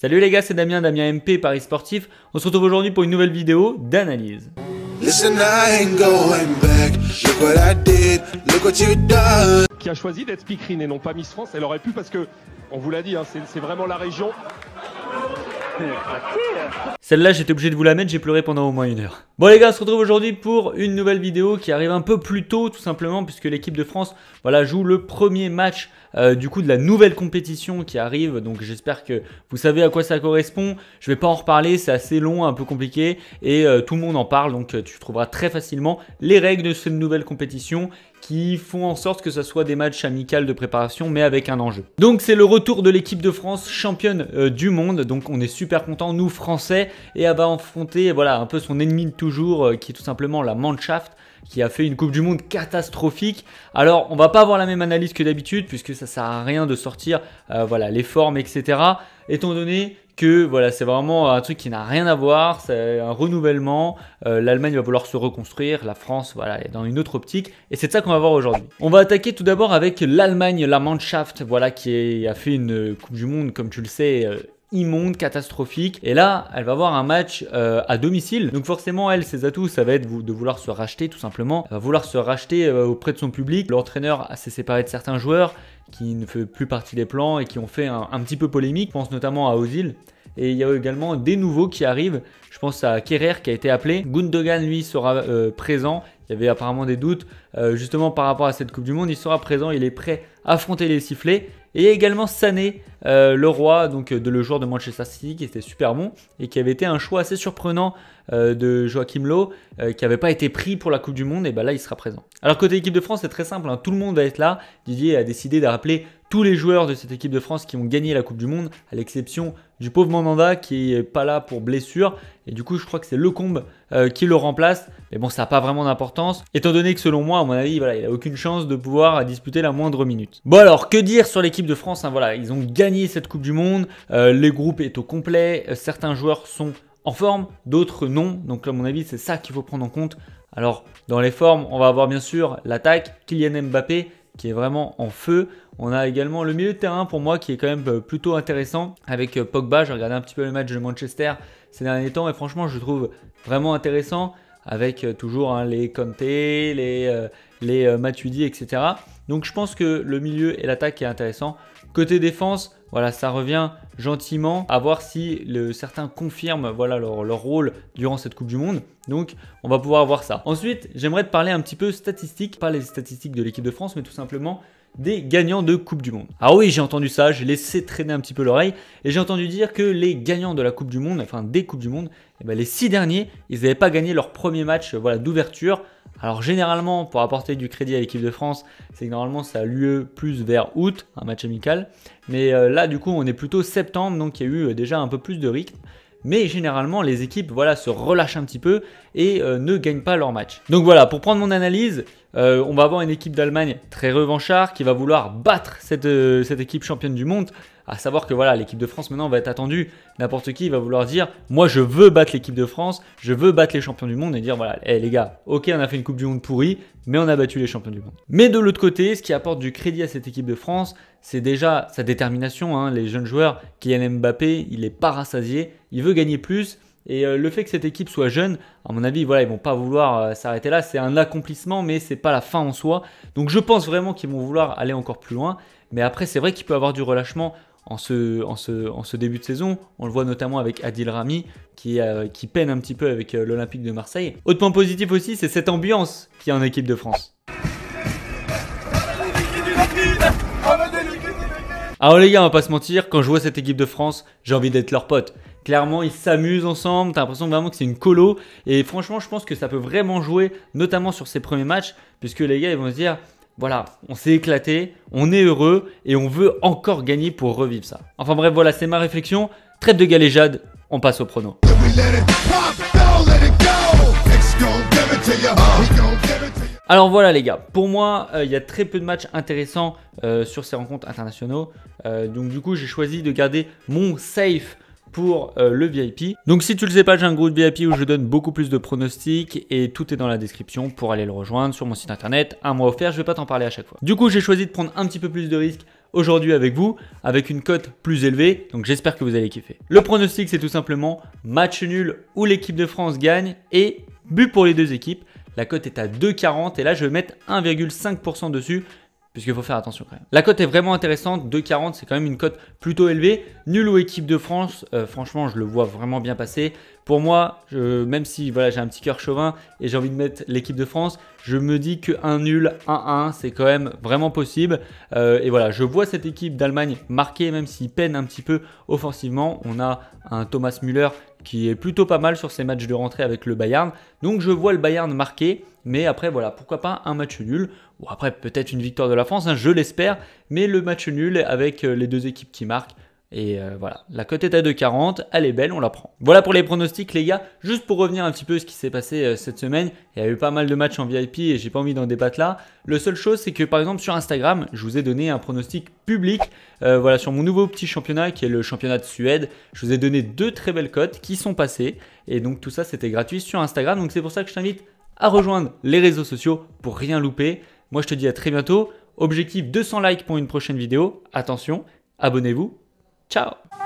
Salut les gars, c'est Damien MP, Paris Sportif. On se retrouve aujourd'hui pour une nouvelle vidéo d'analyse. Qui a choisi d'être speakerine et non pas Miss France. Elle aurait pu parce que, on vous l'a dit, hein, c'est vraiment la région. Celle-là, j'étais obligé de vous la mettre, j'ai pleuré pendant au moins 1 heure. Bon les gars, on se retrouve aujourd'hui pour une nouvelle vidéo qui arrive un peu plus tôt, tout simplement, puisque l'équipe de France joue le premier match du coup de la nouvelle compétition qui arrive. Donc j'espère que vous savez à quoi ça correspond. Je vais pas en reparler, c'est assez long, un peu compliqué, et tout le monde en parle, donc tu trouveras très facilement les règles de cette nouvelle compétition qui font en sorte que ce soit des matchs amicaux de préparation mais avec un enjeu. Donc c'est le retour de l'équipe de France championne du monde, donc on est super contents nous Français, et elle va affronter un peu son ennemi de toujours qui est tout simplement la Mannschaft, qui a fait une Coupe du Monde catastrophique. Alors on va pas avoir la même analyse que d'habitude puisque ça sert à rien de sortir les formes etc. Étant donné que c'est vraiment un truc qui n'a rien à voir, c'est un renouvellement, l'Allemagne va vouloir se reconstruire, la France est dans une autre optique, et c'est de ça qu'on va voir aujourd'hui. On va attaquer tout d'abord avec l'Allemagne, la Mannschaft, qui a fait une Coupe du Monde comme tu le sais immonde, catastrophique, et là elle va avoir un match à domicile, donc forcément elle, ses atouts ça va être de vouloir se racheter tout simplement, elle va vouloir se racheter auprès de son public. L'entraîneur s'est séparé de certains joueurs qui ne fait plus partie des plans et qui ont fait un petit peu polémique, je pense notamment à Ozil. Et il y a également des nouveaux qui arrivent, je pense à Kerrer qui a été appelé, Gundogan lui sera présent, il y avait apparemment des doutes justement par rapport à cette Coupe du Monde, il sera présent, il est prêt à affronter les sifflets. Et également Sané, le roi, donc le joueur de Manchester City qui était super bon et qui avait été un choix assez surprenant de Joachim Löw qui n'avait pas été pris pour la Coupe du Monde, et là il sera présent. Alors côté équipe de France c'est très simple, tout le monde va être là. Didier a décidé de rappeler tous les joueurs de cette équipe de France qui ont gagné la Coupe du Monde, à l'exception du pauvre Mandanda qui est pas là pour blessure, et du coup je crois que c'est Lecombe qui le remplace, mais bon ça n'a pas vraiment d'importance étant donné que selon moi à mon avis il a aucune chance de pouvoir disputer la moindre minute. Bon alors que dire sur l'équipe de France, ils ont gagné cette Coupe du Monde, les groupes est au complet, certains joueurs sont en forme, d'autres non, donc à mon avis c'est ça qu'il faut prendre en compte. Alors dans les formes on va avoir bien sûr l'attaque, Kylian Mbappé qui est vraiment en feu. On a également le milieu de terrain pour moi qui est quand même plutôt intéressant avec Pogba. J'ai regardé un petit peu le match de Manchester ces derniers temps et franchement je le trouve vraiment intéressant avec toujours les Kanté, les Matuidi etc. Donc je pense que le milieu et l'attaque est intéressant. Côté défense, ça revient gentiment à voir si certains confirment leur rôle durant cette Coupe du Monde. Donc on va pouvoir voir ça. Ensuite, j'aimerais te parler un petit peu statistiques, pas les statistiques de l'équipe de France, mais tout simplement des gagnants de Coupe du Monde. Ah oui, j'ai entendu ça, j'ai laissé traîner un petit peu l'oreille et j'ai entendu dire que les gagnants de la Coupe du Monde, des Coupes du Monde, les 6 derniers, ils n'avaient pas gagné leur premier match d'ouverture. Alors généralement, pour apporter du crédit à l'équipe de France, c'est que normalement ça a lieu plus vers août, un match amical. Mais là du coup on est plutôt septembre, donc il y a eu déjà un peu plus de rythme. Mais généralement les équipes se relâchent un petit peu et ne gagnent pas leur match. Donc pour prendre mon analyse, on va avoir une équipe d'Allemagne très revanchard qui va vouloir battre cette équipe championne du monde. À savoir que l'équipe de France maintenant va être attendue. N'importe qui va vouloir dire moi je veux battre l'équipe de France, je veux battre les champions du monde et dire les gars, ok on a fait une Coupe du Monde pourrie, mais on a battu les champions du monde. Mais de l'autre côté, ce qui apporte du crédit à cette équipe de France, c'est déjà sa détermination. Les jeunes joueurs, Kylian Mbappé, il est pas rassasié, il veut gagner plus. Et le fait que cette équipe soit jeune, à mon avis, ils vont pas vouloir s'arrêter là. C'est un accomplissement, mais c'est pas la fin en soi. Donc je pense vraiment qu'ils vont vouloir aller encore plus loin. Mais après, c'est vrai qu'il peut y avoir du relâchement en ce début de saison. On le voit notamment avec Adil Rami qui peine un petit peu avec l'Olympique de Marseille. Autre point positif aussi, c'est cette ambiance qu'il y a en équipe de France. Alors les gars, on va pas se mentir, quand je vois cette équipe de France, j'ai envie d'être leur pote. Clairement, ils s'amusent ensemble, t'as l'impression vraiment que c'est une colo. Et franchement, je pense que ça peut vraiment jouer, notamment sur ces premiers matchs, puisque les gars, ils vont se dire, on s'est éclaté, on est heureux et on veut encore gagner pour revivre ça. Enfin bref, c'est ma réflexion. Trêve de galéjade, on passe au prono. Alors les gars, pour moi il y a très peu de matchs intéressants sur ces rencontres internationaux, donc du coup j'ai choisi de garder mon safe pour le VIP. Donc si tu le sais pas, j'ai un groupe VIP où je donne beaucoup plus de pronostics et tout est dans la description pour aller le rejoindre sur mon site internet. Un mois offert, je vais pas t'en parler à chaque fois. Du coup, j'ai choisi de prendre un petit peu plus de risques aujourd'hui avec vous avec une cote plus élevée. Donc j'espère que vous allez kiffer. Le pronostic, c'est tout simplement match nul où l'équipe de France gagne et but pour les deux équipes. La cote est à 2,40 et là je vais mettre 1,5% dessus puisqu'il faut faire attention quand même. La cote est vraiment intéressante, 2,40 c'est quand même une cote plutôt élevée. Nul ou équipe de France, franchement je le vois vraiment bien passer. Pour moi, même si voilà, j'ai un petit cœur chauvin et j'ai envie de mettre l'équipe de France, je me dis qu'un nul, 1-1, c'est quand même vraiment possible. Et voilà, je vois cette équipe d'Allemagne marquer, même s'il peine un petit peu offensivement. On a un Thomas Müller qui est plutôt pas mal sur ses matchs de rentrée avec le Bayern. Donc je vois le Bayern marquer, mais après voilà, pourquoi pas un match nul, ou après peut-être une victoire de la France, hein, je l'espère, mais le match nul avec les deux équipes qui marquent. Et voilà, la cote est à 2,40, elle est belle, on la prend. Voilà pour les pronostics les gars, juste pour revenir un petit peu à ce qui s'est passé cette semaine, il y a eu pas mal de matchs en VIP et j'ai pas envie d'en débattre là. La seule chose c'est que par exemple sur Instagram, je vous ai donné un pronostic public, voilà, sur mon nouveau petit championnat qui est le championnat de Suède. Je vous ai donné 2 très belles cotes qui sont passées et donc tout ça c'était gratuit sur Instagram, donc c'est pour ça que je t'invite à rejoindre les réseaux sociaux pour rien louper. Moi je te dis à très bientôt, objectif 200 likes pour une prochaine vidéo, attention, abonnez-vous. Ciao!